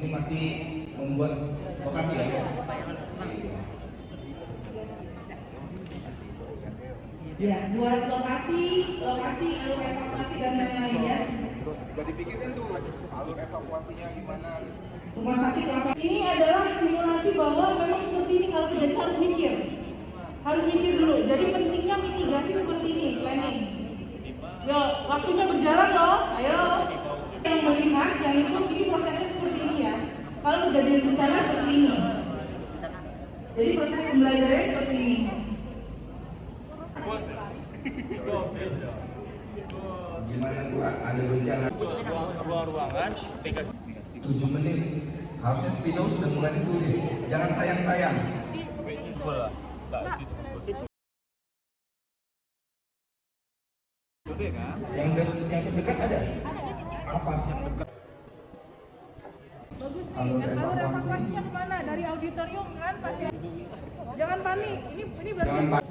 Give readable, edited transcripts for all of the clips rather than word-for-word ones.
Ini masih membuat lokasi ya. Ya, buat lokasi alur evakuasi dan lain-lain ya. Sudah dipikirkan tuh alur evakuasinya gimana? Rumah sakit apa? Ini adalah simulasi bahwa memang seperti ini kalau terjadi harus mikir dulu. Jadi pentingnya mitigasi seperti ini, planning. Yo, waktunya berjalan loh, ayo. Yang melihat, yang itu ini prosesnya seperti ini ya. Kalau kejadian bencana seperti ini. Jadi proses pembelajarannya seperti ini. Gimana Bu, ada bencana? Ruang-ruangan, 7 menit. Harusnya Spino sudah mulai ditulis. Jangan sayang-sayang. Yang terdekat ada? Apa yang dekat? Bagus nih, alur evakuasinya kemana? Dari auditorium kan pasti. Jangan panik, ini berarti. Jangan panik.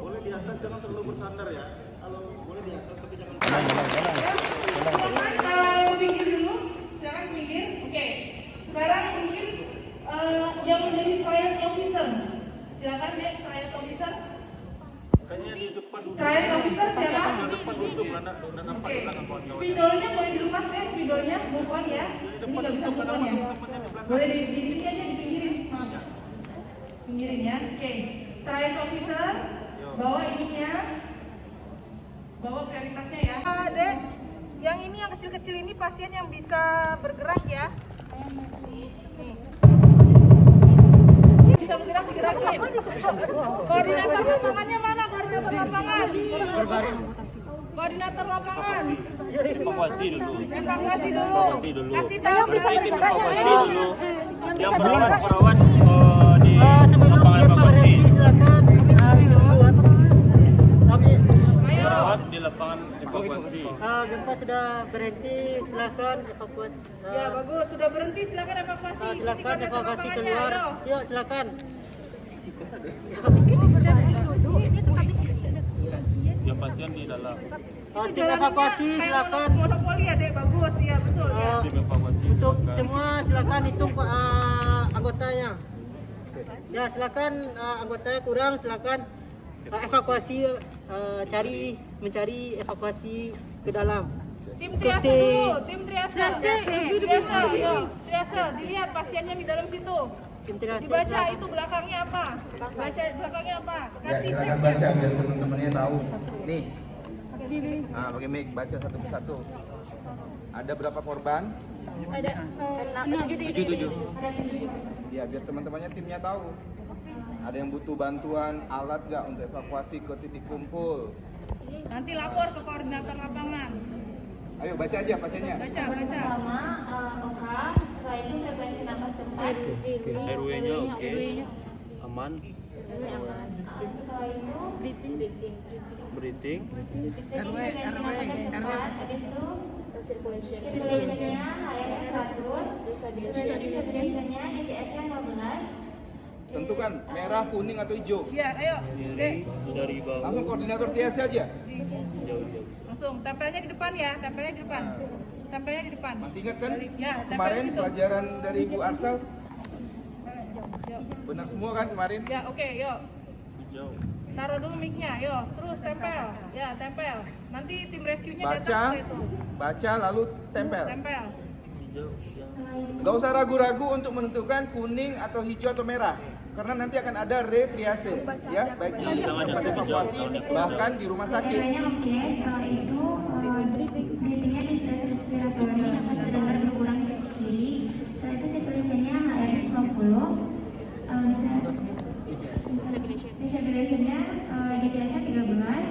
boleh di atas, jangan terlalu bersandar ya. Kalau boleh di atas tapi jangan. Pinggir dulu, silakan pinggir. Oke, sekarang mungkin yang menjadi triage officer, silakan deh triage officer. Kayaknya di depan dulu. Triage officer siapa? Depan dulu, Oke, spidolnya boleh dilepas deh, spidolnya move on ya. Ini nggak bisa move on ya. Boleh di sini aja dipinggirin. Pinggirin ya. Oke, triage officer, bawa ininya, bawa prioritasnya ya. Dek, yang ini yang kecil-kecil ini pasien yang bisa bergerak ya. Nih. Bisa bergerak, digerakin. Koordinator lapangannya mana? Koordinator lapangan. Koordinator lapangan. Evakuasi dulu. Kasih tahu bisa bergerak Evakuasi dulu. Yang perawat di lapangan evakuasi. Perawat di lapangan evakuasi. Gempa sudah berhenti, silakan evakuasi. Ya bagus, sudah berhenti, silakan evakuasi. Silakan evakuasi keluar. Yuk silakan. Yang pasien di dalam. Tim evakuasi silakan. Monopoli ya dek, bagus ya betul ya. Tim evakuasi. Untuk semua silakan hitung anggotanya. Ya silakan anggotanya kurang, silakan evakuasi, mencari evakuasi ke dalam. Tim triase dulu, tim triase. Triase, dilihat pasiennya di dalam situ. Tim triase. Dibaca itu belakangnya apa? Baca belakangnya apa? Ya silakan baca biar teman-temannya tahu. Nih. Nah, pakai mic baca satu persatu. Ada berapa korban? Ada 7. Ya biar teman-temannya timnya tahu. Ada yang butuh bantuan alat nggak untuk evakuasi ke titik kumpul? Nanti lapor ke koordinator lapangan. Ayo baca aja pasiennya. Baca. Pertama, okam, setelah itu frekuensi napas cepat. RW-nya oke. Aman. Setelah itu Breathing. frekuensi napas cepat. Habis itu circulation-nya HRS 100, circulation-nya DCS-nya 15. Tentukan merah, kuning atau hijau. Iya, ayo. Dek, Dari bawah. Langsung koordinator triase aja. Jauh-jauh. langsung tempelnya di depan ya, tempelnya di depan. Tempelnya di depan. Masih ingat kan? Ya, Kemarin tempel situ. pelajaran dari Bu Arsal Yuk. benar semua kan kemarin? Ya, oke, yuk. Hijau. Taruh dulu mic-nya, yuk. Terus tempel. Ya, tempel. Nanti tim rescue-nya Baca, datang ke itu. baca lalu tempel. Tempel. Hijau. Gak usah ragu-ragu untuk menentukan kuning atau hijau atau merah. Karena nanti akan ada retriase, ya, baik di tempat evakuasi bahkan di rumah sakit. RW-nya oke, setelah itu breathing-nya distress respiratory, napas terdengar berkurang di sisi kiri. Setelah itu circulation-nya HRS 20. Disabilitation-nya DCS-nya 13.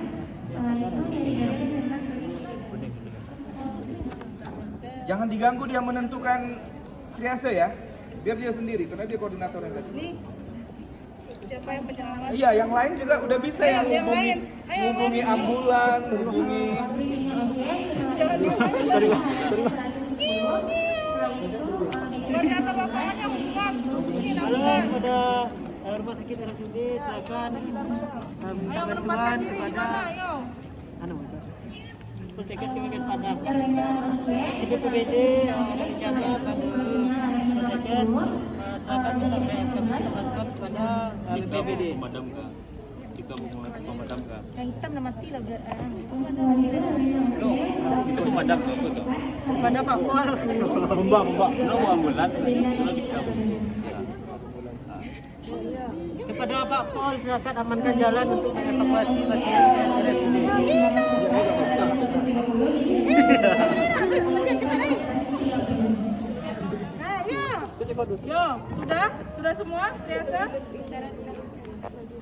Setelah itu dari Garut dan Denmark. Jangan diganggu dia menentukan triase ya, biar dia sendiri karena dia koordinatornya tadi. Nih. Siapa yang penyelamat? Iya, yang lain juga udah bisa Ayo, yang yang hubungi, lain. Ayo, hubungi yang lain. ambulan, hubungi. Breathing-nya oke, setelah itu HRS 110. Setelah itu Koordinator lapangannya bukan. Halo kepada rumah sakit RSUD, silakan minta Ayo menempatkan bantuan diri di kepada mana, ayo. Poltekkes Kemenkes Padang. RW-nya oke. Di BPBD ada rencana pada Kes, silakan minta teman-teman kepada BPBD. Pemadam kah? Kita mau pemadam kah? Yang hitam dah mati lah udah. Setelah itu Itu pemadam kah? Betul. Kepada Pak Pol. Mbak. Nó mau ambulans. Kepada Pak Pol, silakan amankan jalan untuk mengevakuasi pasien ke RSUD. Yo, sudah semua triase?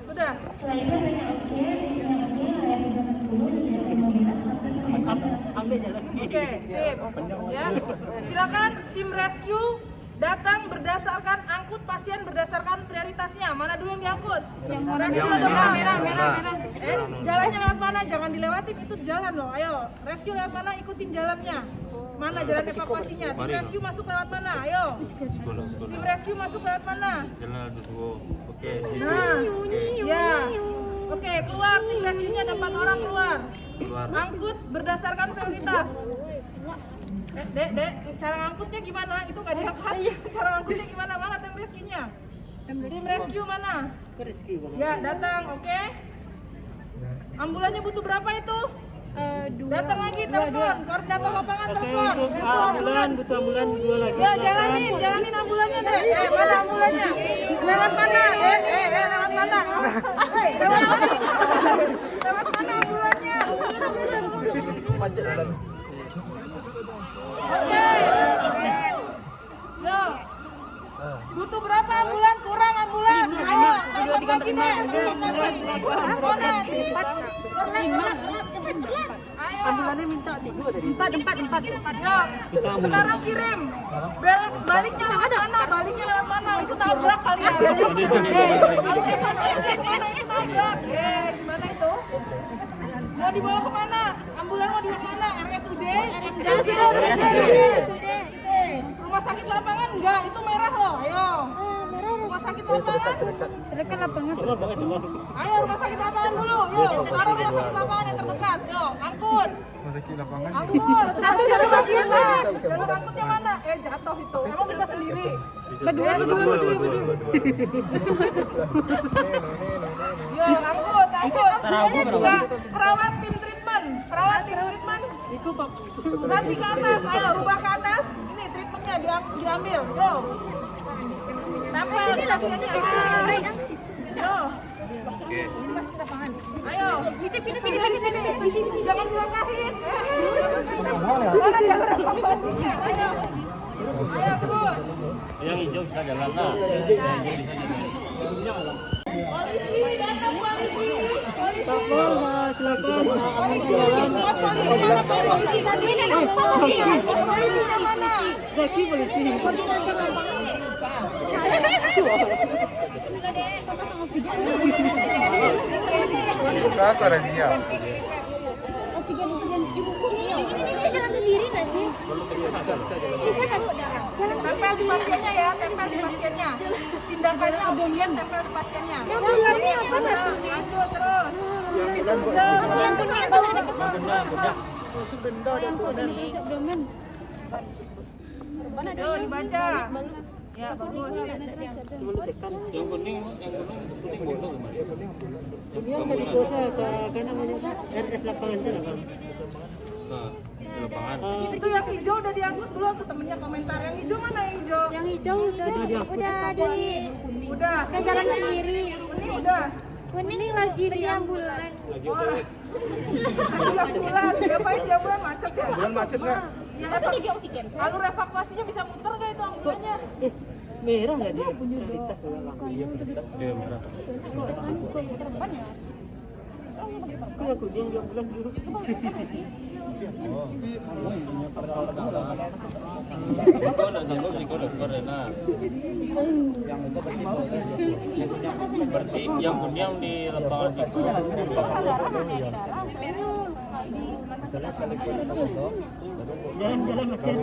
Sudah. Setelah itu tanya oke, layar 340, 315, Ambil jalan. Oke, sip. Ya. Silakan tim rescue datang berdasarkan angkut pasien berdasarkan prioritasnya. Mana dulu yang diangkut? Yang rescue ada merah. Jalannya lewat mana? Jangan dilewati, itu jalan loh. Ayo, rescue lewat mana? Ikutin jalannya. Mana jalan evakuasinya? Tim rescue masuk lewat mana? Ayo. Tim rescue masuk lewat mana? Jalan dulu. Oke. Nah, ya. Oke, keluar. Tim rescue-nya ada 4 orang keluar. Angkut berdasarkan prioritas. Dek, cara ngangkutnya gimana? Itu nggak diangkat. Cara ngangkutnya gimana? Mana tim rescue-nya? Tim rescue mana? Ya, datang, oke. Ambulannya butuh berapa itu? Datang lagi, telepon. Koordinator lapangan telepon. Untuk ambulan, butuh ambulan 2 lagi. Ya, jalanin ambulannya deh. Mana ambulannya? Lewat mana? Lewat mana? Lewat mana ambulannya? Oke. Yo. Butuh berapa ambulan? Kurang ambulan. Ayo, telepon lagi deh. Mana? 4. Ayo. Ambulannya minta 3 dari 4. Yo. Sekarang kirim. Baliknya lewat mana? Baliknya lewat mana? Itu tabrak kali ya. Mana itu tabrak? Gimana itu? Mau dibawa ke mana? Ambulan mau dibawa ke mana? RSUD? Rumah sakit lapangan enggak? Itu merah loh. Ayo. Rumah sakit lapangan? Dekat lapangan. Ayo rumah sakit lapangan dulu. Yuk, taruh rumah sakit lapangan yang terdekat. Yuk, angkut. Rumah sakit lapangan. Angkut. Jalur angkutnya mana? Jatuh itu. Emang bisa sendiri? Berdua. Yuk, angkut. Enggak, perawat tim treatment. itu Pak. Nanti ke atas. Ayo, rubah ke atas. Ini treatmentnya diambil. Yuk. Tempel pasiennya. Yuk. Ayo, jangan dilangkahin. Mana jalur evakuasinya? Ayo terus. Yang hijau bisa jalan lah. Yang hijau bisa jalan. Polisi datang, polisi. Silakan. Polisi tadi. Polisi mana? Zaki polisi. Kakak razia. Oksigen. Ini jalan sendiri nggak sih? Bisa kan? Tempel di pasiennya ya, tempel di pasiennya. Tindakannya oksigen tempel di pasiennya. Yang bulannya apa satu? Lanjut terus. Yang kuning apa lagi? Yo dibaca. Ya bagus. Yang kuning bodoh kemarin. Yang tadi kuasa ke namanya RS lapangan sana Bang. Nah, di lapangan. Itu yang hijau udah diangkut belum tuh temennya komentar. Yang hijau mana yang hijau? Yang hijau udah di Udah. ke jalan sendiri. Ini udah. Kuning lagi di ambulan. Oh lah. Ambulan. Ngapain di ambulan macet ya? Bulan macet nggak? Ya, alur evakuasinya bisa muter nggak itu ambulannya? Merah nggak dia? Prioritas orang. Dia merah. Aku dia yang bulan dulu. Kau nak sanggup jadi kau dokter Rena. Berarti yang kuning di lapangan situ. Jalan macet.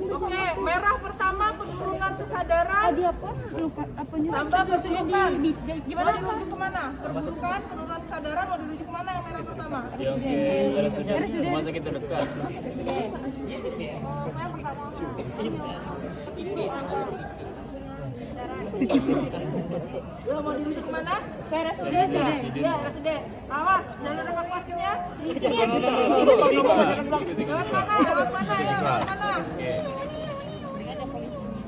Oke, merah pertama penurunan kesadaran. Apa? Lupa apanya? Tambah perburukan. Gimana? Mau dirujuk kemana? Perburukan, penurunan kesadaran mau dirujuk kemana yang merah pertama? Ya oke, RSUD rumah sakit terdekat. Mau dirujuk kemana? RSUD. Ya, RSUD. Awas, jalur evakuasinya. Lewat mana? Lewat mana? Ya, lewat mana? Oke.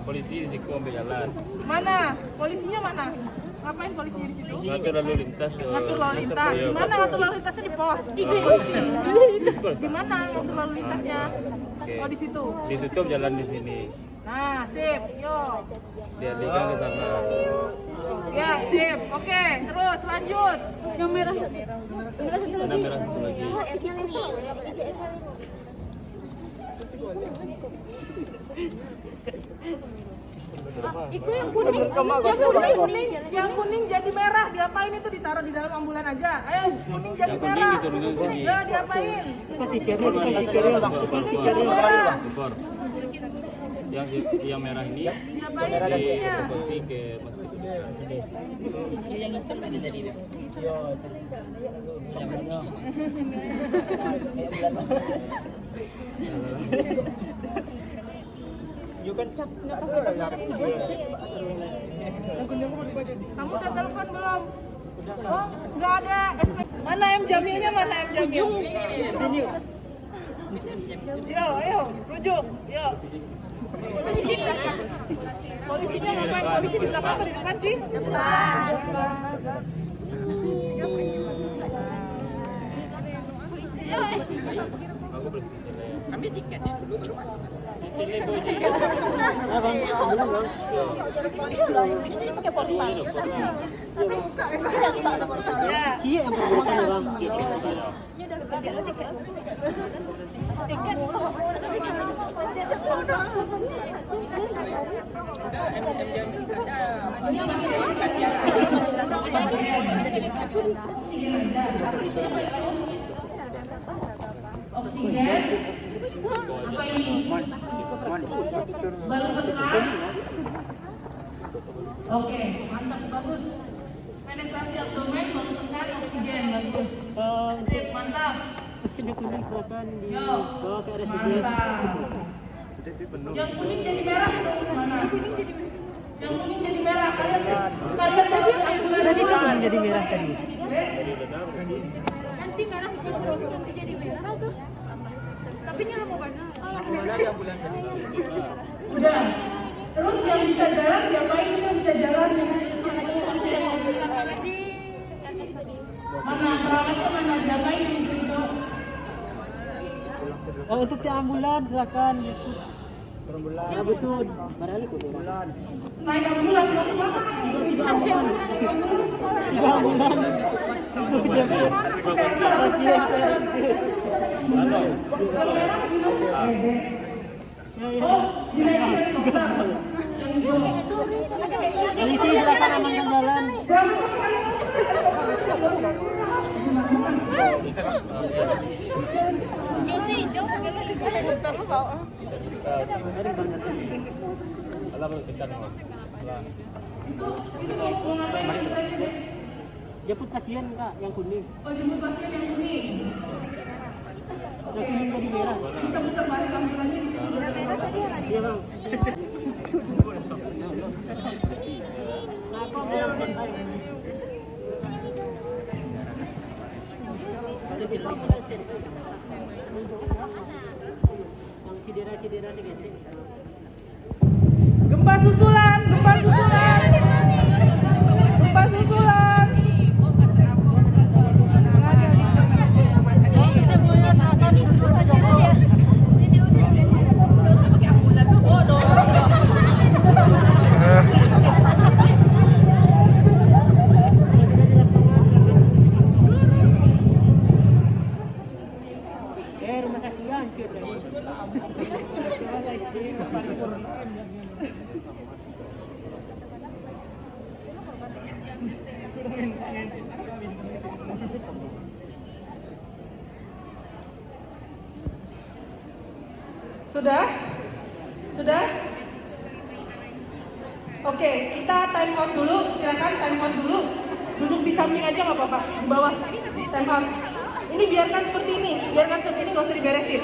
Polisi di situ ambil jalan. Mana? Polisinya mana? Ngapain polisinya di situ? Ngatur lalu lintas. Ngatur lalu lintas. Di mana ngatur lalu lintasnya di pos? Di mana ngatur lalu lintasnya? Oh, di situ. Ditutup jalan di sini. Nah, sip. Yuk. Dia liga ke sana. Ya, sip. Oke, terus lanjut. Yang merah satu. Ada merah satu lagi. Itu yang kuning. Yang kuning jadi merah, diapain itu? Ditaruh di dalam ambulan aja. Ayo, kuning jadi Yang kuning merah. diturunkan sini. Ya, diapain? Jadi merah. Yang merah ini Diapain kucingnya? dievakuasi ke masjid. Kamu udah telepon belum? Oh, nggak ada SP. Mana M Jamilnya? Mana M Jamil? Sini. Yo, ayo, rujuk. Yo. Polisinya ngapain? Polisi di belakang apa di depan sih? Aku beli kami tiketnya dulu baru masuk. Cie yang perbuatan bang. Oksigen. Apa ini? Balon tekan. Oke, mantap, bagus. Penetrasi abdomen, balon tekan, oksigen, bagus. Sip, mantap. Mesin kuning silakan Yo, dibawa ke RSUD. mantap. Yang kuning jadi merah itu mana? Yang kuning jadi merah. Kalian tadi Tadi kan jadi merah tadi. Nanti merah nanti jadi merah tuh. Tapi nyala mau mana? udah. Terus yang bisa jalan diapain? Kita bisa jalan yang kecil-kecil itu. Mana perawatnya mana? Diapain yang itu? Untuk di ambulan silakan. Ya betul. Barangkali ambulan. Naik ambulan, mau kemana? Naik ambulan. Oh, dinaikin helikopter. Yang hijau. Polisi silakan amankan jalan. Jangan pakai helikopter lu mau. Alah belum tekan. Itu mau ngapain tadi deh? Jemput pasien kak yang kuning. Oh, jemput pasien yang kuning. Yang kuning jadi merah. Bisa putar balik ambulannya di situ. Iya bang. Yang cedera-cedera nih guys. Gempa susulan, gempa susulan. Gempa susulan. Rumah sakit hancur tadi. Sudah? Sudah? Oke, kita time out dulu. Silakan time out dulu. Duduk di samping aja nggak apa-apa. Di bawah. time out. Ini biarkan seperti ini, nggak usah diberesin.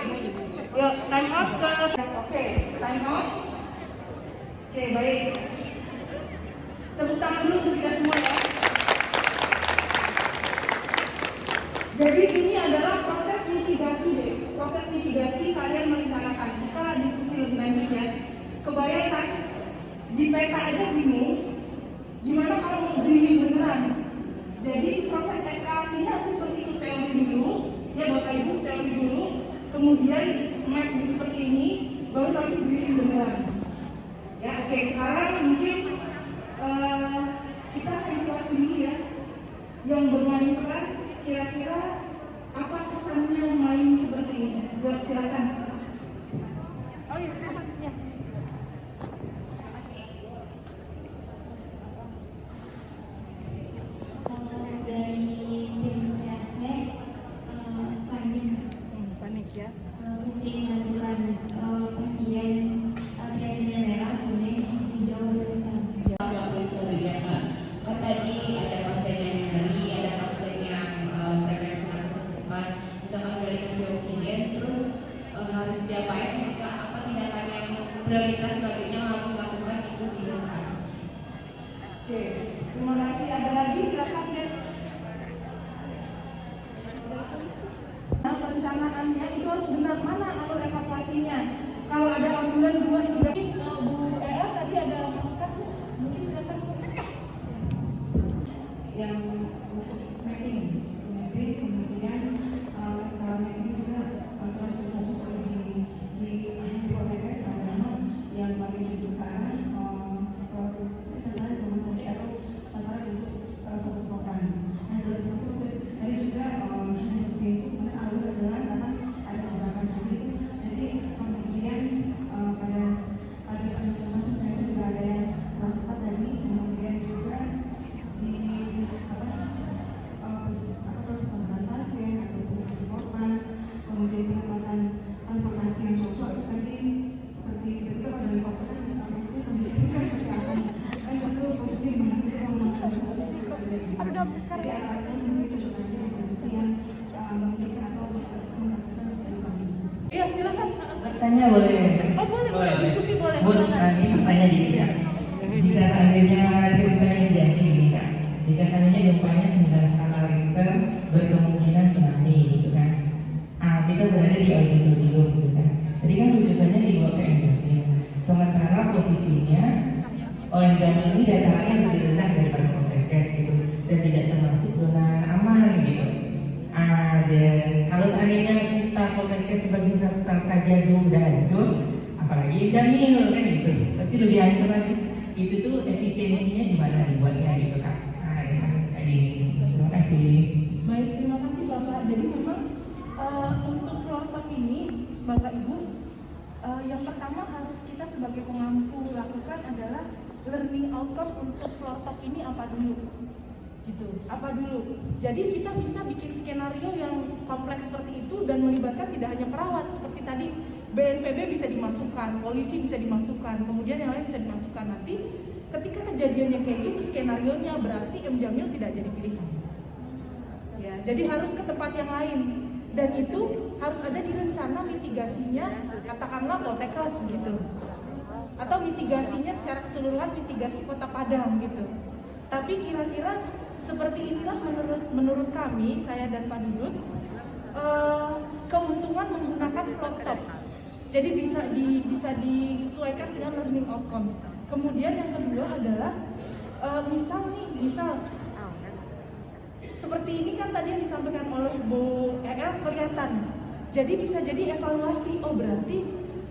Yuk, time out ke. Oke, time out. Oke, baik. Tepuk tangan dulu untuk kita semua ya. Jadi ini adalah proses mitigasi deh. Proses mitigasi kalian merencanakan. Kita diskusi lebih lanjut ya. Kebayangkan di peta aja bingung. Gimana kalau mau drilling beneran? Jadi proses eskalasinya harus seperti itu, teori dulu, ya Bapak Ibu teori dulu, kemudian map seperti ini, baru nanti drilling beneran. Ya oke, sekarang mungkin kita kalkulasi dulu ya. Yang bermain peran kira-kira apa kesannya main seperti ini? Buat silakan. Oh iya, ya. Dari tim triase panik Ya. mesti menentukan pasien triasenya merah, kuning, hijau, hitam. Kan tadi ada pasien yang nyeri, ada pasien yang frekuensi nafas cepat. Misalkan udah dikasih oksigen, terus harus diapain? Maka apa tindakan yang prioritas selanjutnya harus dilakukan itu dilakukan. Oke, terima kasih. Ada lagi silakan deh. Nah, perencanaannya itu harus benar, mana alur evakuasinya. Kalau ada ambulan 2, 3, Bu ER tadi ada masukan, mungkin silakan. Yang untuk mapping, kemudian setelah mapping juga antara fokus di hipotesis adalah yang paling dibuka sasaran rumah sakit atau sasaran untuk fokus korban. Nah, dalam fokus tadi juga ada satu pintu, kemudian alur jelas akan ada tembakan tadi itu. Jadi kemudian pada termasuk saya juga ada yang tepat tadi, kemudian juga di proses penanganan pasien ataupun proses korban, kemudian penempatan transportasi yang cocok itu tadi seperti itu. Kalau dari waktu kan maksudnya kondisi kan seperti apa? Kan itu posisi mana kita melakukan posisi berbeda. Jadi akan mungkin cocok nanti dengan kondisi yang mungkin atau melakukan dari kondisi. Iya silakan. Bertanya boleh? Oh boleh. Diskusi boleh. Bu, ini pertanyaan jadi ya. Jika seandainya ceritanya jadi gini Kak, jika seandainya gempanya 9 skala Richter berkemungkinan tsunami gitu kan. Kita berada di auditorium gitu kan. Jadi kan rujukannya dibawa ke Jamil. Sementara posisinya Jamil ini datarannya lebih rendah daripada Poltekkes gitu dan tidak termasuk zona aman gitu. Dan kalau seandainya kita Poltekkes sebagai sektor saja udah hancur, apalagi Jamil kan gitu, pasti lebih hancur lagi. Itu tuh efisiensinya gimana dibuatnya gitu Kak? Kayak gini. Terima kasih. Baik, terima kasih Bapak. Jadi memang untuk floor talk ini, Bapak Ibu, yang pertama harus kita sebagai pengampu lakukan adalah learning outcome untuk floor talk ini apa dulu, gitu. Apa dulu? Jadi kita bisa bikin skenario yang kompleks seperti itu dan melibatkan tidak hanya perawat seperti tadi. BNPB bisa dimasukkan, polisi bisa dimasukkan, kemudian yang lain bisa dimasukkan. Nanti ketika kejadiannya kayak gitu skenario-nya berarti Jamil tidak jadi pilihan. Ya, jadi harus ke tempat yang lain. Dan itu harus ada di rencana mitigasinya, katakanlah Poltekkes gitu. Atau mitigasinya secara keseluruhan, mitigasi Kota Padang gitu. Tapi kira-kira seperti inilah menurut kami, saya dan Pak Dudut, keuntungan menggunakan floor talk. Jadi bisa disesuaikan dengan learning outcome. Kemudian yang kedua adalah misal seperti ini kan tadi yang disampaikan oleh Bu ER kelihatan. Jadi bisa jadi evaluasi, oh berarti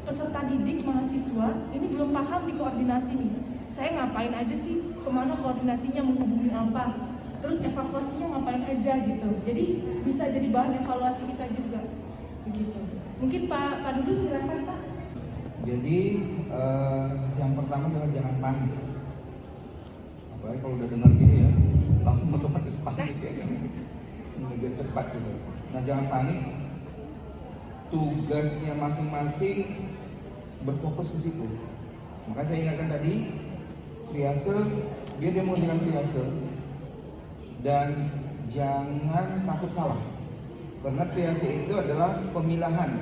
peserta didik mahasiswa ini belum paham di koordinasi nih. Saya ngapain aja sih, kemana koordinasinya, menghubungi apa, terus evakuasinya ngapain aja gitu. Jadi bisa jadi bahan evaluasi kita juga, begitu. Mungkin Pak Dudut silakan Pak. Jadi yang pertama adalah jangan panik. Apalagi kalau udah dengar gini ya, langsung otomatis panik ya kan. Mengejar cepat juga. Nah jangan panik. Tugasnya masing-masing berfokus ke situ. Makanya saya ingatkan tadi, triase, dia demonstrasikan triase dan jangan takut salah. Karena triase itu adalah pemilahan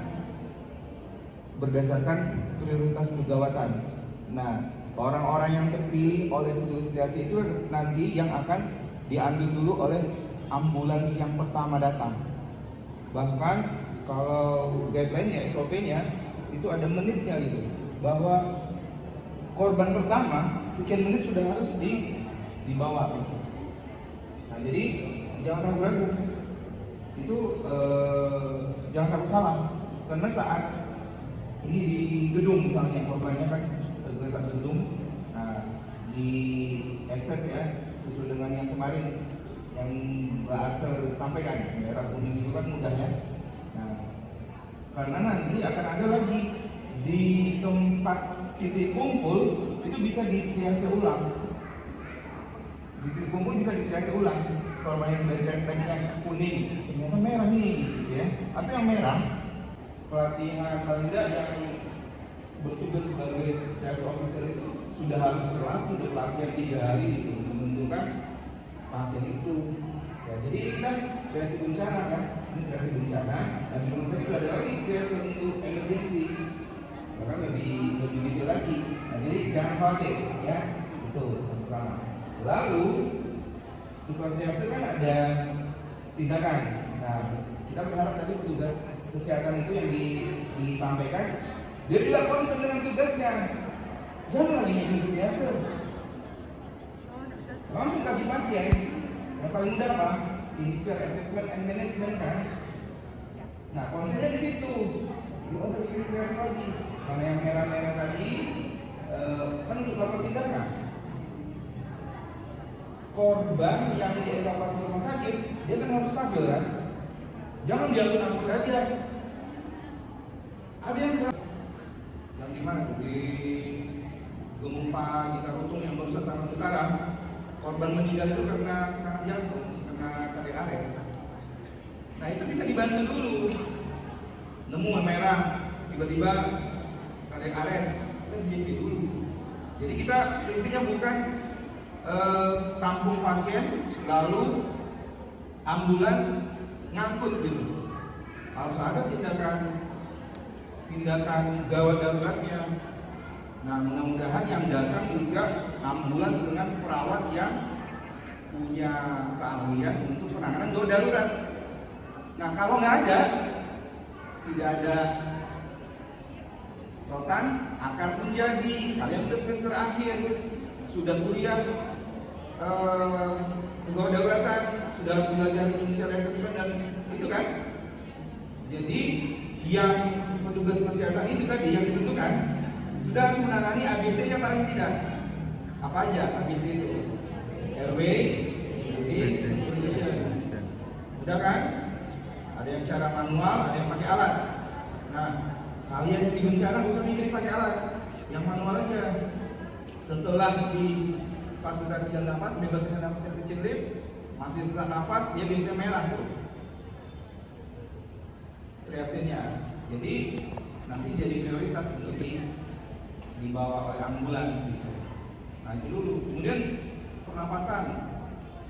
berdasarkan prioritas kegawatan. Nah, orang-orang yang terpilih oleh petugas triase itu nanti yang akan diambil dulu oleh ambulans yang pertama datang. Bahkan kalau guideline-nya, SOP-nya itu ada menitnya gitu, bahwa korban pertama sekian menit sudah harus dibawa gitu. Nah, jadi jangan ragu-ragu. Itu jangan takut salah. Karena saat ini di gedung misalnya korbannya kan tergeletak di gedung. Nah, di SS ya sesuai dengan yang kemarin yang Mbak Arsel sampaikan, merah kuning itu kan mudah ya. Nah, karena nanti akan ada lagi di tempat titik kumpul itu bisa ditriase ulang. Di titik kumpul bisa ditriase ulang. Kalau banyak sudah ditriase tadinya kuning, ternyata merah nih, gitu ya. Atau yang merah, pelatihan paling tidak yang bertugas sebagai triase officer itu sudah harus berlatih, pelatihan 3 hari gitu, menentukan pasien itu. Ya, jadi ini kan triase bencana kan, ini triase bencana, dan di rumah sakit ada lagi triase untuk emergency, bahkan lebih detail lagi. Nah, jadi jangan khawatir ya, itu yang pertama. Lalu setelah triase kan ada tindakan. Nah, kita berharap tadi petugas kesehatan itu yang disampaikan, dia juga concern dengan tugasnya. Jangan lagi mikir triase, langsung kaji pasien. Yang paling mudah apa? Initial assessment and management kan. Nah, konsepnya di situ. Nggak usah bikin triase lagi. Karena yang merah-merah tadi kan untuk melakukan tindakan. Korban yang dievakuasi rumah sakit, dia kan harus stabil kan. Jangan diangkut-angkut aja. Ada yang di mana tuh di gempa di Tarutung yang barusan Tarutung Utara, korban meninggal itu karena serangan jantung, karena kardiak arrest. Nah, itu bisa dibantu dulu. Nemu merah, tiba-tiba kardiak arrest, kita CP dulu. Jadi kita prinsipnya bukan tampung pasien lalu ambulan ngangkut dulu. Harus ada tindakan gawat daruratnya. Nah, mudah-mudahan yang datang juga ambulans dengan perawat yang punya keahlian untuk penanganan gawat darurat. Nah, kalau nggak ada, tidak ada rotan, akan menjadi kalian sudah semester akhir, sudah kuliah gawat daruratan, sudah harus belajar initial assessment dan itu kan. Jadi yang petugas kesehatan itu tadi yang ditentukan sudah harus menangani ABC-nya paling tidak. Apa aja ABC itu? RW, circulation. Udah kan? Ada yang cara manual, ada yang pakai alat. Nah, kalian yang di bencana nggak usah mikirin pakai alat, yang manual aja. Setelah di fasilitasi jalan nafas, bebas dengan nafas yang kecil lift, masih sesak nafas, dia bisa merah tuh triasenya. Jadi nanti jadi prioritas untuk dibawa oleh ambulans gitu. Nah, itu dulu. Kemudian pernapasan,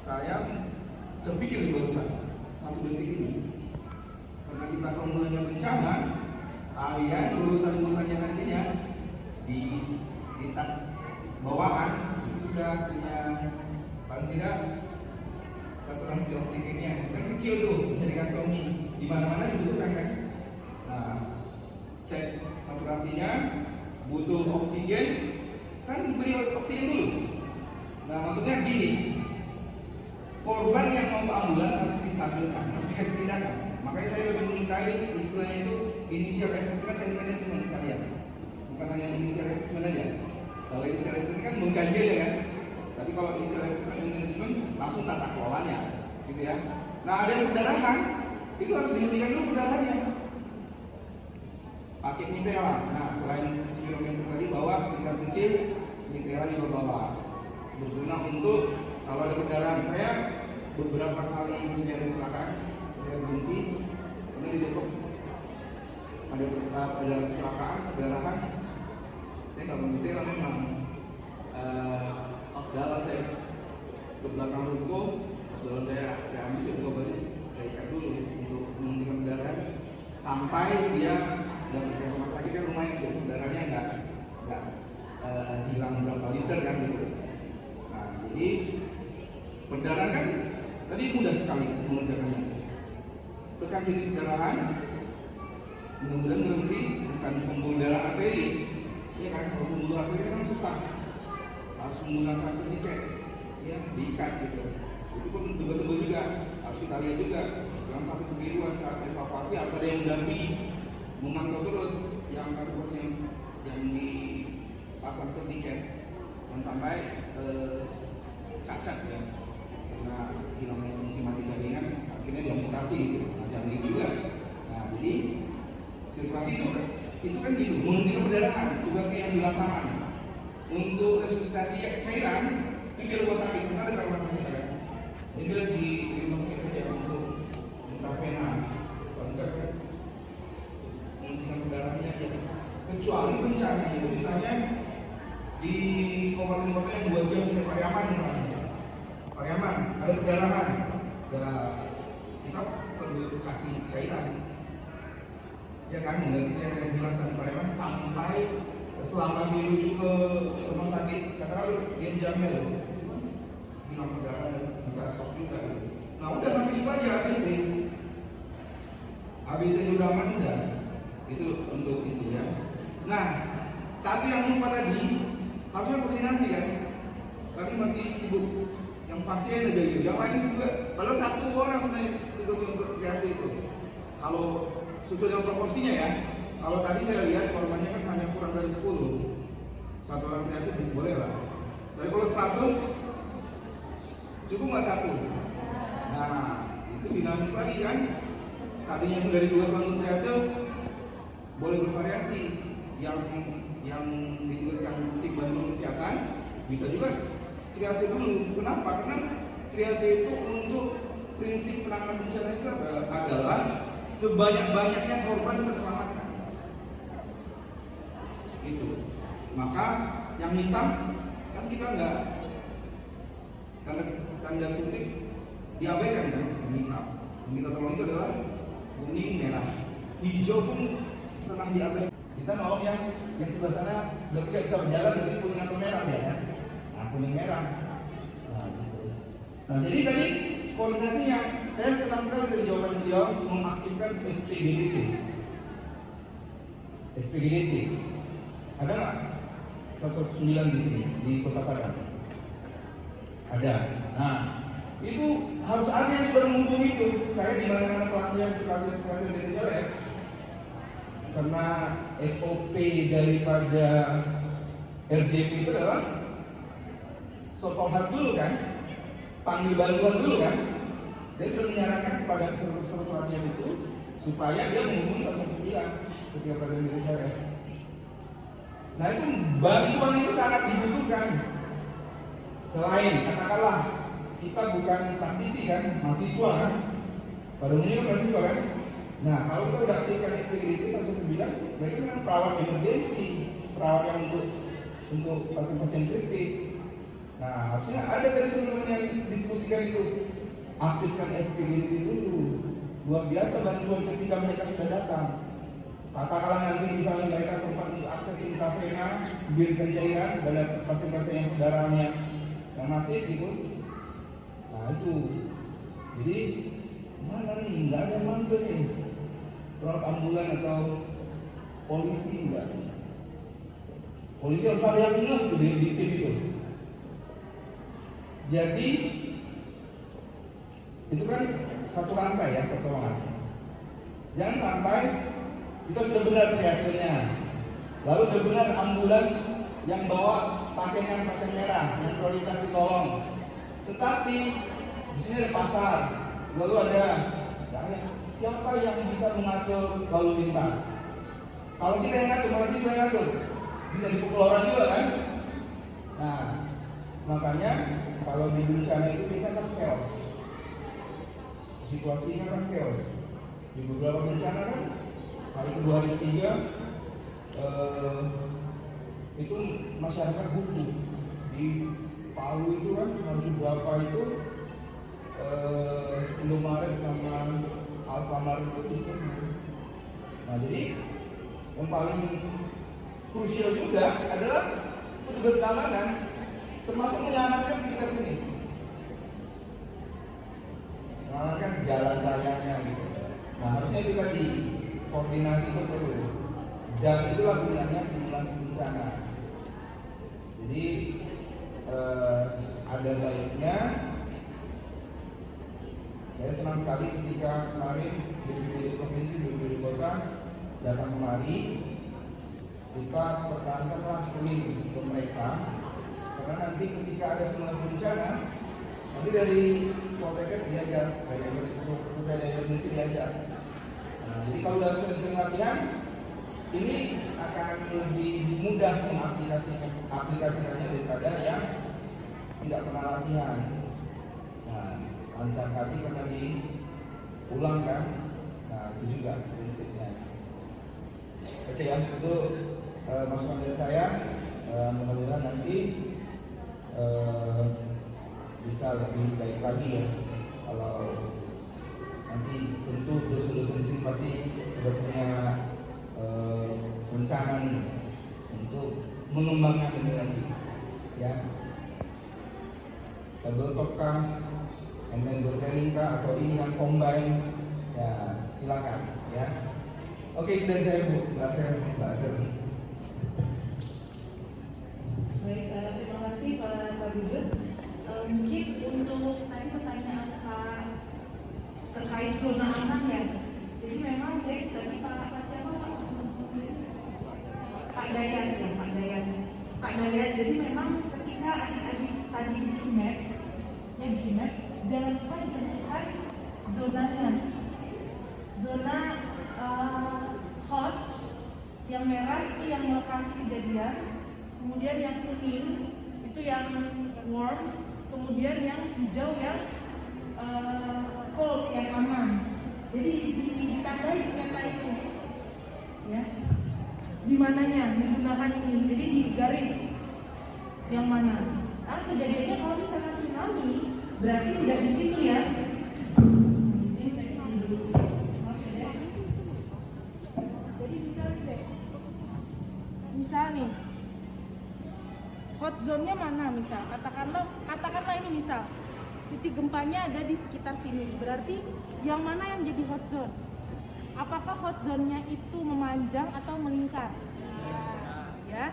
saya terpikir di barusan 1 detik ini, karena kita kemudiannya bencana, kalian urusan-urusannya nantinya di tas bawaan itu sudah punya paling tidak saturasi oksigennya kan kecil tuh, bisa dikantongi di mana-mana dibutuhkan kan. Nah, cek saturasinya, butuh oksigen kan, beri oksigen dulu. Nah, maksudnya gini, korban yang mau ke ambulan harus distabilkan, harus dikasih tindakan. Makanya saya lebih menyukai istilahnya itu initial assessment and management sekalian, bukan hanya initial assessment aja. Kalau initial assessment kan mengkaji ya kan, tapi kalau initial assessment and management langsung tata kelolanya, gitu ya. Nah, ada yang perdarahan, itu harus dihentikan dulu perdarahannya. Pakai nitela. Nah, selain spirometer tadi bawa gas kecil, nitela juga bawa. Berguna untuk kalau ada perdarahan. Saya beberapa kali kejadian kecelakaan, saya berhenti karena di Depok ada kecelakaan, perdarahan. Saya nggak menitela memang pas jalan saya ke belakang ruko, Sebelum saya ambil sih dua balik, saya ikat dulu untuk menghentikan pendarahan sampai dia dapat ke rumah sakit kan lumayan tuh darahnya nggak hilang berapa liter kan gitu. Nah jadi pendarahan kan tadi mudah sekali mengerjakannya. Tekan titik pendarahan, mudah-mudahan berhenti, bukan pembuluh darah arteri. Ya kan, kalau pembuluh arteri kan susah, harus menggunakan tourniquet, ya diikat gitu. Itu pun tebal-tebal juga, harus kita lihat juga. Jangan sampai kekeliruan saat evakuasi, harus ada yang mendampingi, memantau terus yang pasien-pasien yang dipasang tourniquet, dan sampai cacat ya, karena hilangnya fungsi mati jaringan, akhirnya diamputasi gitu. Nah, jangan gitu juga. Nah, jadi sirkulasi itu kan gitu, menghentikan pendarahan, tugasnya yang di lapangan. Untuk resusitasi cairan itu di rumah sakit, karena ada rumah sakit kan. Ini di rumah sakit saja untuk intravena, kalau enggak kan menghentikan pendarahannya aja. Kecuali bencana itu misalnya di kabupaten kota yang 2 jam misalnya Pariaman misalnya, Pariaman ada pendarahan, ya kita perlu kasih cairan. Ya kan, mengganti cairan yang hilang saat Pariaman sampai selama dirujuk ke rumah sakit, katakanlah dia Jamil, hilang pendarahan bisa shock juga. Nah udah sampai situ aja ABC udah aman udah, itu untuk itu ya. Nah satu yang lupa tadi harusnya koordinasi kan, tadi masih sibuk yang pasien aja gitu, yang lain juga. Padahal satu orang sebenarnya tugas untuk triase itu. Kalau sesuai dengan proporsinya ya. Kalau tadi saya lihat korbannya kan hanya kurang dari 10, satu orang triase boleh lah. Tapi kalau 100 cukup nggak satu? Nah itu dinamis lagi kan. Tadinya sudah ditugas untuk triase boleh bervariasi. Yang ditugaskan tim bantuan kesehatan bisa juga triase dulu. Kenapa? Karena triase itu untuk prinsip penanganan bencana itu adalah sebanyak-banyaknya korban terselamatkan. Itu. Maka yang hitam kan kita nggak tanda kutip diabaikan kan, yang hitam. Yang kita tolong itu adalah kuning, merah, hijau pun setengah diabaikan. Kita nolong yang sebelah sana udah tidak bisa berjalan, jadi kuning atau merah dia ya. Nah kuning merah. Nah, gitu. Nah jadi tadi koordinasinya saya senang sekali dari jawaban beliau mengaktifkan SPGDT. Ada nggak 109 di sini di Kota Padang? Ada. Nah itu harus ada yang sudah menghubungi itu. Saya di mana-mana pelatihan dari CLS, karena SOP daripada RJP itu adalah sotolhat dulu kan, panggil bantuan dulu kan. Saya sudah menyarankan kepada peserta pelatihan itu supaya dia menghubungi 109 ketika pada dari CLS. Nah itu bantuan itu sangat dibutuhkan. Selain katakanlah kita bukan praktisi kan, mahasiswa kan, pada umumnya kan mahasiswa kan. Nah kalau kita udah aktifkan SPGDT 109, mereka memang perawat emergensi, perawat yang untuk pasien-pasien kritis. Nah harusnya ada dari teman-teman yang diskusikan itu, aktifkan SPGDT dulu. Luar biasa bantuan ketika mereka sudah datang. Katakanlah nanti misalnya mereka sempat untuk akses intravena, diberikan cairan pada pasien-pasien yang pendarahannya yang masif gitu. Nah itu, jadi mana nih, nggak ada yang manggil nih, perawat ambulan atau polisi enggak. Polisi harus ada yang ngeh tuh di tim itu. Jadi itu kan satu rantai ya pertolongan. Jangan sampai kita sudah benar triasenya, lalu sudah benar ambulans yang bawa pasien merah yang prioritas ditolong. Tetapi di sini ada pasar, lalu ada siapa yang bisa mengatur lalu lintas? Kalau kita yang ngatur, mahasiswa yang ngatur, bisa dipukul orang juga kan? Nah, makanya kalau di bencana itu biasanya kan chaos, situasinya kan chaos. Di beberapa bencana kan hari kedua, hari ketiga itu masyarakat butuh. Di Palu itu kan hari berapa itu Indomaret sama Alfamart itu semua. Nah jadi yang paling krusial juga adalah petugas keamanan, termasuk menyelamatkan sekitar sini, mengamankan jalan rayanya gitu. Nah harusnya itu tadi koordinasi itu perlu, dan itulah gunanya simulasi bencana. Jadi ada baiknya, saya senang sekali ketika kemarin BPBD provinsi, BPBD kota datang kemari, kita pertahankanlah kuning ke mereka, karena nanti ketika ada simulasi bencana, nanti dari Poltekkes diajar, dari Pusat Emergency diajar. Nah, jadi kalau sudah sering latihan, ini akan lebih mudah mengaplikasikannya daripada yang tidak pernah latihan. Nah, lancar hati karena diulang kan. Nah, itu juga prinsipnya. Oke ya, itu masukan dari saya. Mudah-mudahan nanti bisa lebih baik lagi ya. Kalau nanti tentu dosen-dosen di sini pasti sudah punya rencana nih untuk mengembangkan ini lagi ya. Double top kah, enable training kah, atau ini yang combine ya, silakan ya. Oke, dari saya Bu, Mbak Ser. Baik, terima kasih Pak Dubes. Mungkin untuk tadi pertanyaan Pak terkait zona aman ya. Jadi memang tadi Pak siapa Pak Dayan ya, Pak Dayan. Jadi memang ketika adik-adik tadi bikin map, jangan lupa ditentukan zonanya. Zona hot, yang merah itu yang lokasi kejadian, kemudian yang kuning itu yang warm, kemudian yang hijau yang cold, yang aman. Jadi ditandai di peta itu, ya. Di mananya menggunakan ini, jadi di garis yang mana. Nah, kejadiannya kalau misalkan tsunami, berarti tidak di situ ya. Di sini saya kesini dulu. Oke deh. Jadi misal nih, hot zone-nya mana misal? Katakanlah ini misal titik gempanya ada di sekitar sini. Berarti yang mana yang jadi hot zone? Apakah hot zone-nya itu memanjang atau melingkar? Ya,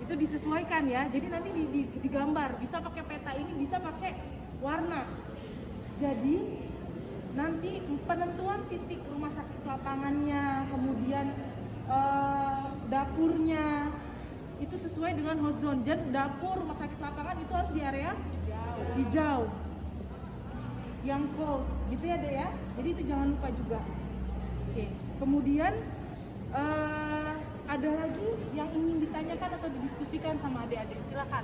itu disesuaikan ya. Jadi nanti digambar, bisa pakai peta ini, bisa pakai warna. Jadi nanti penentuan titik rumah sakit lapangannya, kemudian dapurnya itu sesuai dengan hot zone. Dan dapur rumah sakit lapangan itu harus di area hijau, yang cold, gitu ya Dek ya. Jadi itu jangan lupa juga. Oke. Kemudian ada lagi yang ingin ditanyakan atau didiskusikan sama adik-adik? Silakan.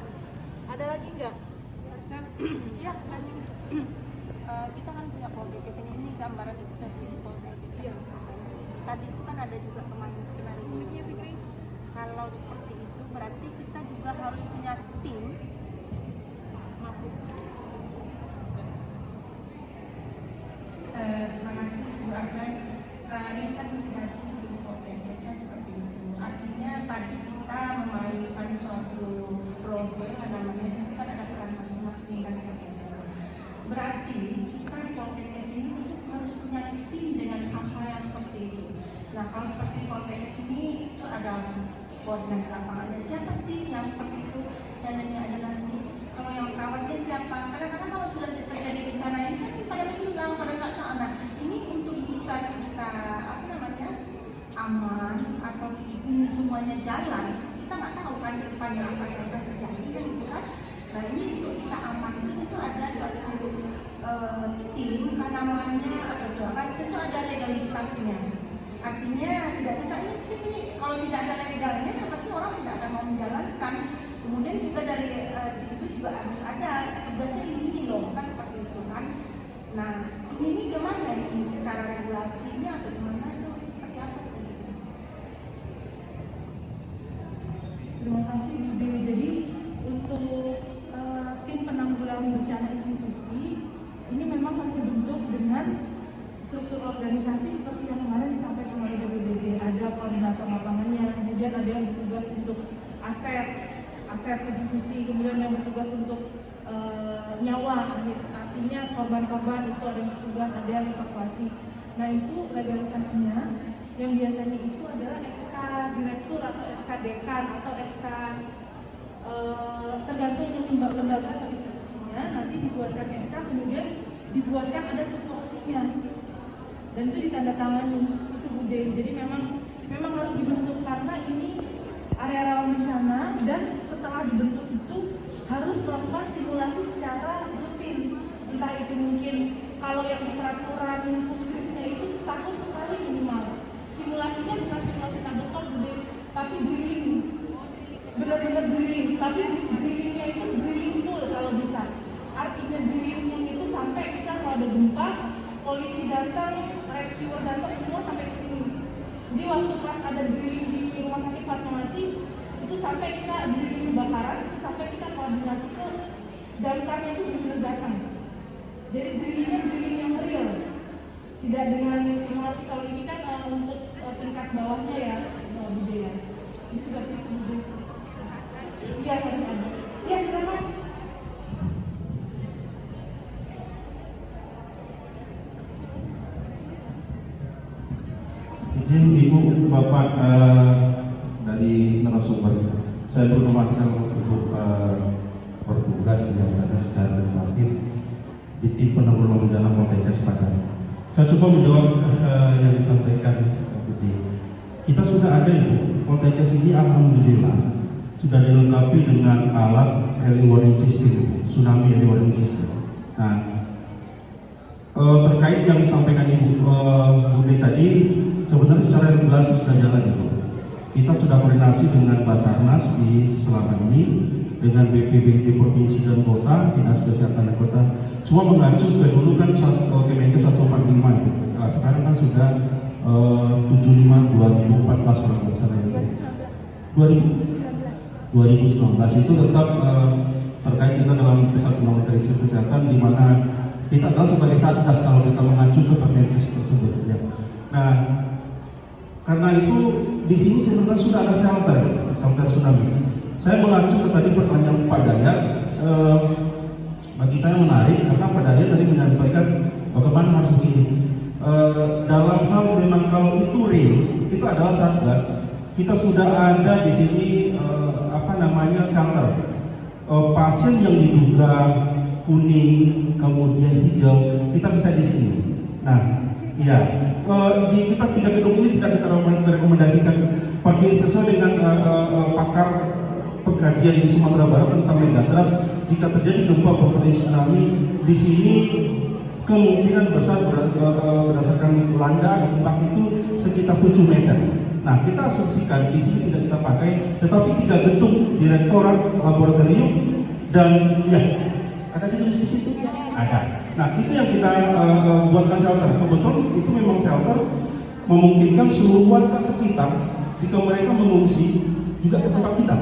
Ada lagi nggak? Iya. Kita kan punya Poltekkes ini gambaran investasi di Poltekkes. Iya. Tadi itu kan ada juga kemarin skenario. Iya, Fikri. Kalau seperti itu berarti kita juga harus punya tim. Terima kasih Bu Arsen. Ini kan mitigasi di Poltekkes kan seperti itu. Artinya tadi kita memainkan suatu role yang namanya itu kan ada peran masing-masing kan seperti itu. Berarti kita di Poltekkes ini harus punya tim dengan hal-hal yang seperti itu. Nah kalau seperti Poltekkes ini itu ada koordinasi lapangannya, siapa sih yang seperti itu? Seandainya ada nanti kalau yang perawatnya siapa? Kadang-kadang kalau sudah terjadi bencana ini kan pada hilang, pada nggak tahu. Nah ini untuk bisa kita aman atau ini semuanya jalan, kita nggak tahu kan ke depannya apa yang akan terjadi kan gitu kan. Nah ini untuk kita aman itu ada suatu tim kan namanya atau apa, itu ada legalitasnya. Artinya tidak bisa ini kalau tidak ada legalnya kan pasti orang tidak akan mau menjalankan. Kemudian juga dari itu juga harus ada tugasnya ini loh kan seperti itu kan. Nah ini gimana ini secara regulasinya atau gimana itu seperti apa sih? Terima kasih Bude. Jadi untuk tim penanggulangan bencana institusi ini memang organisasi seperti yang kemarin disampaikan oleh BPBD, ada koordinator lapangannya, kemudian ada yang bertugas untuk aset institusi, kemudian yang bertugas untuk nyawa, artinya korban-korban itu ada yang bertugas, ada yang evakuasi. Nah itu legalitasnya yang biasanya itu adalah SK direktur atau SK dekan atau SK tergantung lembaga atau institusinya, nanti dibuatkan SK, kemudian dibuatkan ada tupoksinya dan itu ditandatangani, itu bude. Jadi memang harus dibentuk karena ini area rawan bencana, dan setelah dibentuk itu harus melakukan simulasi secara rutin, entah itu mungkin kalau yang peraturan puskesnya itu setahun sekali minimal. Simulasinya bukan simulasi tabletop bude, tapi drilling, benar-benar drilling, tapi drillingnya itu drilling full kalau bisa. Artinya drilling full itu sampai bisa kalau ada gempa, polisi datang, rescuer datang, semua sampai ke sini. Jadi waktu pas ada drilling di rumah sakit Fatmawati itu sampai kita drilling kebakaran, itu sampai kita koordinasi ke damkarnya itu benar-benar datang. Jadi drillingnya drilling yang real, tidak dengan simulasi. Kalau ini kan untuk tingkat bawahnya ya, budaya. Ini seperti itu. Iya harus ada. Ya silakan. Izin Ibu Bapak dari narasumber, saya berterima kasih untuk bertugas biasanya secara tertib di tim penanggulangan bencana Poltekkes Padang. Saya coba menjawab yang disampaikan Budi. Kita sudah ada Ibu, Poltekkes ini alhamdulillah sudah dilengkapi dengan alat early warning system, tsunami early warning system. Nah, terkait yang disampaikan Ibu Budi tadi, sebenarnya secara regulasi sudah jalan Ibu. Kita sudah koordinasi dengan Basarnas di selama ini, dengan BPBD Provinsi dan Kota, Dinas Kesehatan dan Kota. Cuma mengacu ke dulu kan Kemenkes 145 Ibu. Nah, sekarang kan sudah 75 2014 kalau nggak salah Ibu. 2019 itu tetap terkait kita dalam pusat penanggulangan krisis kesehatan, di mana kita adalah sebagai satgas kalau kita mengacu ke Kemenkes tersebut. Ya. Nah, karena itu di sini sebenarnya sudah ada shelter tsunami. Saya mengacu ke tadi pertanyaan Pak Dayat, bagi saya menarik karena Pak Dayat tadi menyampaikan bagaimana harus begini. Dalam hal memang kalau itu real, kita adalah satgas, kita sudah ada di sini shelter. Pasien yang diduga kuning kemudian hijau kita bisa di sini. Nah, iya, di kita 3 gedung ini tidak kita rekomendasikan pakai sesuai dengan pakar pengkajian di Sumatera Barat tentang megatrust. Jika terjadi gempa seperti tsunami di sini, kemungkinan besar berdasarkan landa dampak itu sekitar 7 meter. Nah, kita asumsikan di sini tidak kita pakai, tetapi 3 gedung direktorat laboratorium dan ya ada ditulis di situ ada. Nah, itu yang kita buatkan shelter. Kebetulan itu memang shelter memungkinkan seluruh warga sekitar jika mereka mengungsi juga ke tempat kita.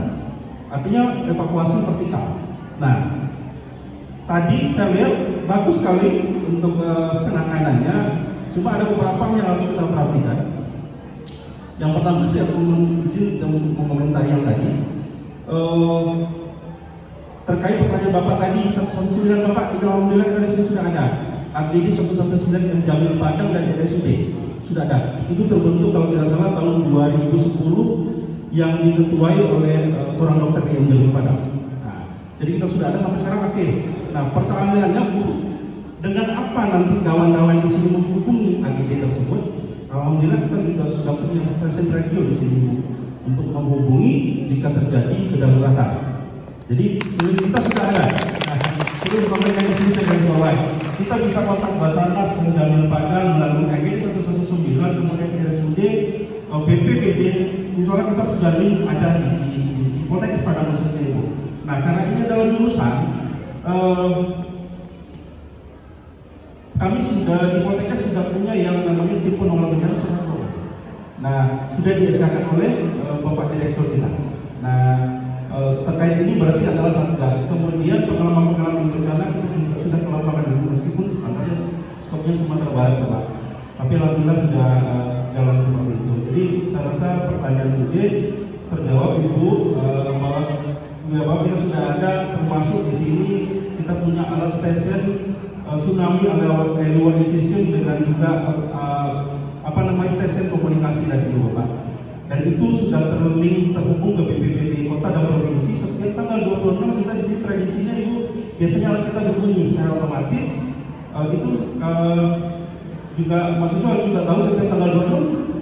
Artinya evakuasi vertikal. Nah, tadi saya lihat bagus sekali untuk penanganannya. Cuma ada beberapa yang harus kita perhatikan. Yang pertama saya izin untuk mengomentari yang tadi terkait pertanyaan Bapak tadi 119 Bapak, alhamdulillah kita di sini sudah ada AGD 119 yang Jamil Padang dan RSUD sudah ada. Itu terbentuk kalau tidak salah tahun 2010 yang diketuai oleh seorang dokter yang Jamil Padang. Nah, jadi kita sudah ada sampai sekarang aktif. Nah, pertanyaannya Bu, dengan apa nanti kawan-kawan di sini menghubungi AGD tersebut? Alhamdulillah kita sudah punya stasiun radio di sini untuk menghubungi jika terjadi kedaruratan. Jadi kita sudah ada. Nah, terus sampaikan di sini saya garis bawahi. Kita bisa kontak Basarnas ke Jamil Padang melalui AGD 119, kemudian RSUD, BPBD. Misalnya kita sudah ada di Poltekkes Padang khususnya itu. Nah, karena ini adalah jurusan, kami sudah di Poltekkes sudah punya yang namanya tim penanggulangan bencana Serakor. Nah, sudah diesakan oleh Bapak Direktur kita. Nah, terkait ini berarti adalah satgas. Kemudian pengalaman bencana kita juga sudah ke lapangan dulu, meskipun sebenarnya skopnya Sumatera Barat, Pak. Tapi alhamdulillah sudah jalan seperti itu. Jadi saya rasa pertanyaan Bude terjawab Ibu, bahwa kita sudah ada, termasuk di sini kita punya alat station tsunami early warning system dengan juga stesen komunikasi tadi itu Bapak. Dan itu sudah terhubung ke BPBD kota dan provinsi. Setiap tanggal 26 kita di sini tradisinya Ibu biasanya alat kita berbunyi secara otomatis. Itu juga mahasiswa juga tahu setiap tanggal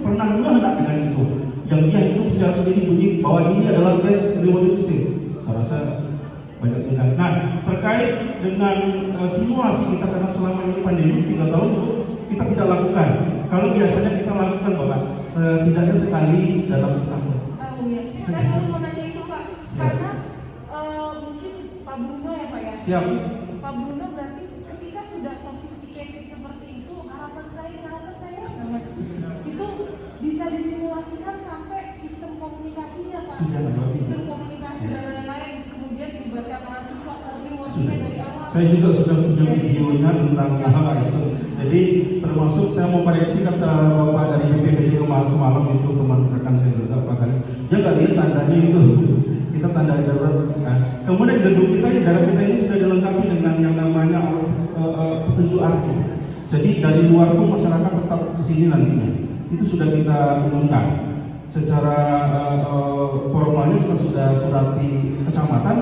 26 pernah nggak dengan itu yang dia hidup secara sendiri bunyi bahwa ini adalah tes early warning system. Saya rasa banyak juga. Nah, terkait dengan simulasi kita karena selama ini pandemi 3 tahun kita tidak lakukan. Kalau biasanya kita lakukan Bapak, setidaknya sekali dalam setahun. Setahun ya. Saya baru mau nanya itu Pak, karena mungkin Pak Bruno ya Pak ya. Siap. Pak Bruno berarti ketika sudah sophisticated seperti itu, harapan saya itu bisa disimulasikan sampai sistem komunikasinya Pak. Sistem komunikasi dan lain-lain, kemudian dilibatkan mahasiswa dari awal. Saya juga sudah punya videonya tentang hal itu. Jadi termasuk saya mau koreksi kata Bapak dari BPBD kemarin semalam itu teman rekan saya juga Pak Kali. Dia nggak lihat tandanya itu. Kita tanda darurat. Kemudian gedung kita ini, daerah kita ini sudah dilengkapi dengan yang namanya petunjuk arti. Jadi dari luar pun masyarakat tetap ke sini nantinya. Itu sudah kita umumkan. Secara formalnya kita sudah surati kecamatan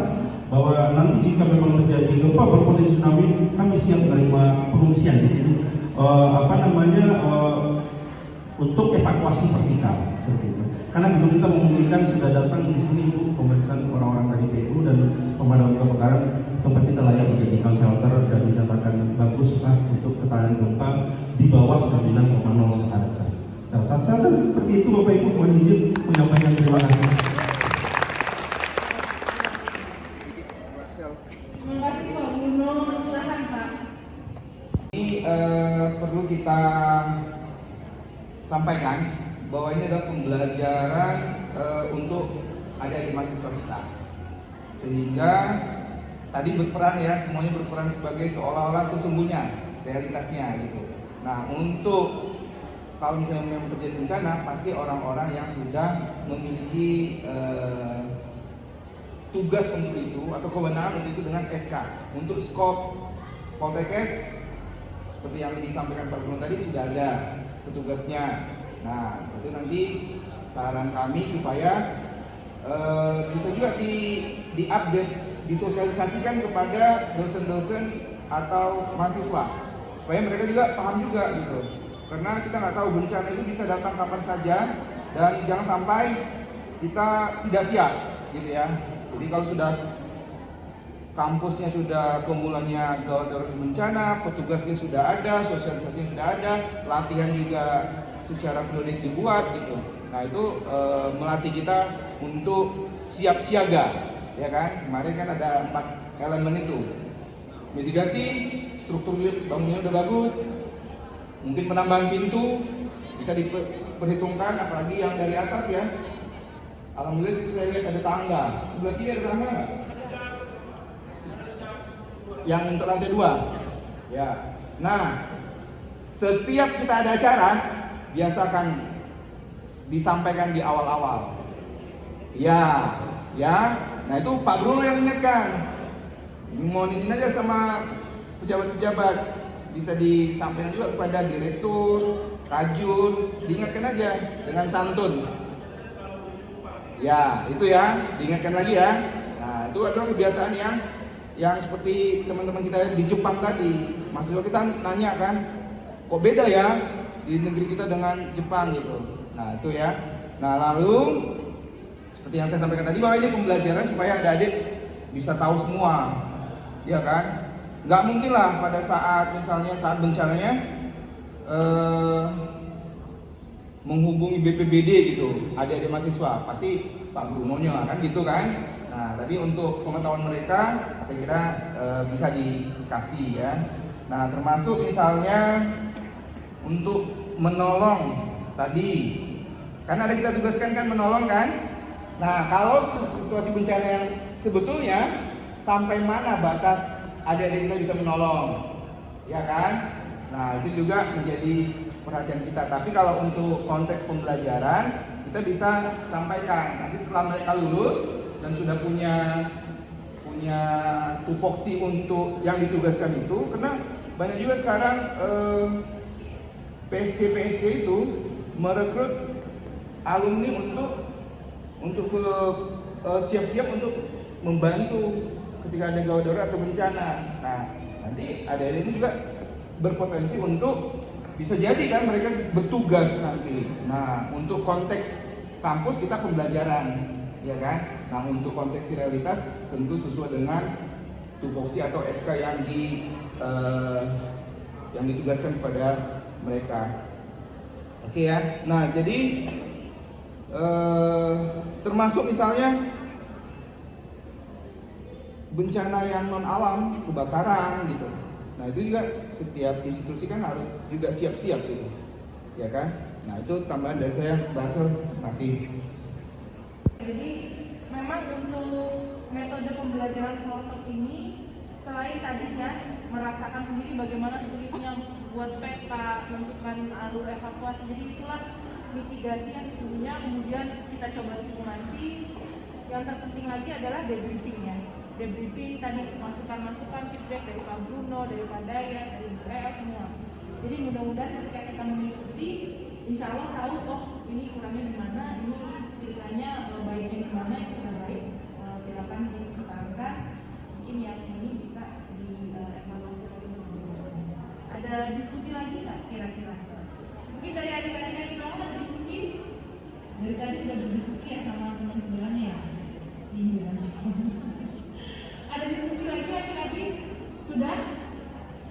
bahwa nanti jika memang terjadi gempa berpotensi tsunami, kami siap menerima pengungsian di sini. Untuk evakuasi vertikal seperti itu. Karena gedung kita memungkinkan sudah datang di sini Bu pemeriksaan orang-orang dari PU dan pemadam kebakaran, tempat kita layak dijadikan shelter dan dinyatakan bagus Pak untuk ketahanan gempa di bawah 9,0 Richter. Saya seperti itu Bapak Ibu, mohon izin menyampaikan terima kasih. Terima kasih Pak Bruno, silakan Pak. Ini perlu kita sampaikan bahwa ini adalah pembelajaran untuk adik-adik mahasiswa kita, sehingga tadi berperan ya, semuanya berperan sebagai seolah-olah sesungguhnya realitasnya gitu. Nah, untuk kalau misalnya memang terjadi bencana, pasti orang-orang yang sudah memiliki tugas untuk itu atau kewenangan untuk itu dengan SK. Untuk skop Poltekkes seperti yang disampaikan Pak Bruno tadi sudah ada petugasnya. Nah, itu nanti saran kami supaya bisa juga diupdate, disosialisasikan kepada dosen-dosen atau mahasiswa supaya mereka juga paham juga gitu. Karena kita nggak tahu bencana itu bisa datang kapan saja dan jangan sampai kita tidak siap gitu ya. Jadi kalau sudah kampusnya sudah kemulannya gawat bencana, petugasnya sudah ada, sosialisasinya sudah ada, latihan juga secara periodik dibuat gitu. Nah itu melatih kita untuk siap siaga, ya kan? Kemarin kan ada 4 elemen itu. Mitigasi, struktur bangunannya udah bagus, mungkin penambahan pintu bisa diperhitungkan, apalagi yang dari atas ya. Alhamdulillah situ saya lihat ada tangga. Sebelah kiri ada tangga nggak? Yang untuk lantai 2. Ya. Nah, setiap kita ada acara, biasakan disampaikan di awal-awal. Ya. Nah itu Pak Bruno yang ingatkan. Mohon izin aja sama pejabat-pejabat, bisa disampaikan juga kepada direktur, kajun, diingatkan aja dengan santun. Ya, itu ya, diingatkan lagi ya. Nah, itu adalah kebiasaan yang seperti teman-teman kita di Jepang tadi. Mahasiswa kita nanya kan, kok beda ya di negeri kita dengan Jepang gitu. Nah, itu ya. Nah, lalu seperti yang saya sampaikan tadi bahwa ini pembelajaran supaya adik-adik bisa tahu semua. Ya kan? Nggak mungkin lah pada saat misalnya saat bencananya menghubungi BPBD gitu, adik-adik mahasiswa, pasti Pak Bruno-nya kan gitu kan. Nah, tapi untuk pengetahuan mereka saya kira bisa dikasih ya. Nah, termasuk misalnya untuk menolong tadi, karena ada kita tugaskan kan menolong kan. Nah, kalau situasi bencana yang sebetulnya sampai mana batas adik-adik kita bisa menolong, ya kan? Nah, itu juga menjadi perhatian kita. Tapi kalau untuk konteks pembelajaran, kita bisa sampaikan. Nanti setelah mereka lulus dan sudah punya tupoksi untuk yang ditugaskan itu, karena banyak juga sekarang PSC itu merekrut alumni untuk siap-siap untuk membantu ketika ada gawat darurat atau bencana. Nah, nanti adik-adik ini juga berpotensi untuk bisa jadi kan mereka bertugas nanti. Nah, untuk konteks kampus kita pembelajaran, ya kan? Nah, untuk konteks realitas tentu sesuai dengan tupoksi atau SK yang ditugaskan kepada mereka. Oke ya. Nah, jadi termasuk misalnya bencana yang non alam, kebakaran gitu. Nah, itu juga setiap institusi kan harus juga siap-siap gitu, ya kan? Nah, itu tambahan dari saya, Basel. Masih. Jadi memang untuk metode pembelajaran kelompok ini, selain tadi ya merasakan sendiri bagaimana sulitnya buat peta, menentukan alur evakuasi, jadi itulah mitigasi yang sesungguhnya kemudian kita coba simulasi. Yang terpenting lagi adalah debriefingnya. Debriefing tadi masukan-masukan feedback dari Pak Bruno, dari Pak Dayat, dari Bu El semua. Jadi mudah-mudahan ketika kita mengikuti, insya Allah tahu oh ini kurangnya di mana, ini ceritanya baiknya di mana, yang sudah baik silakan dikembangkan. Mungkin yang ini bisa dievaluasi lagi. Ada diskusi lagi nggak kira-kira? Mungkin dari adik-adik yang di bawah ada diskusi. Dari tadi sudah berdiskusi ya sama teman sebelahnya ya. Iya. Ada diskusi lagi adik-adik? Sudah?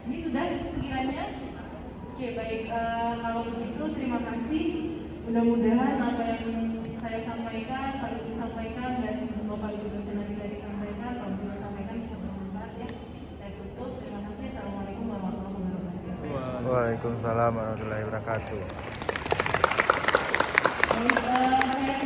Ini sudah sekiranya? Oke baik, kalau begitu terima kasih. Mudah-mudahan apa yang saya sampaikan, Pak Ibu sampaikan, dan Bapak Ibu dosen tadi sampaikan, Pak Ibu sampaikan bisa bermanfaat ya. Saya tutup, terima kasih. Assalamualaikum warahmatullahi wabarakatuh. Waalaikumsalam warahmatullahi wabarakatuh. Baik,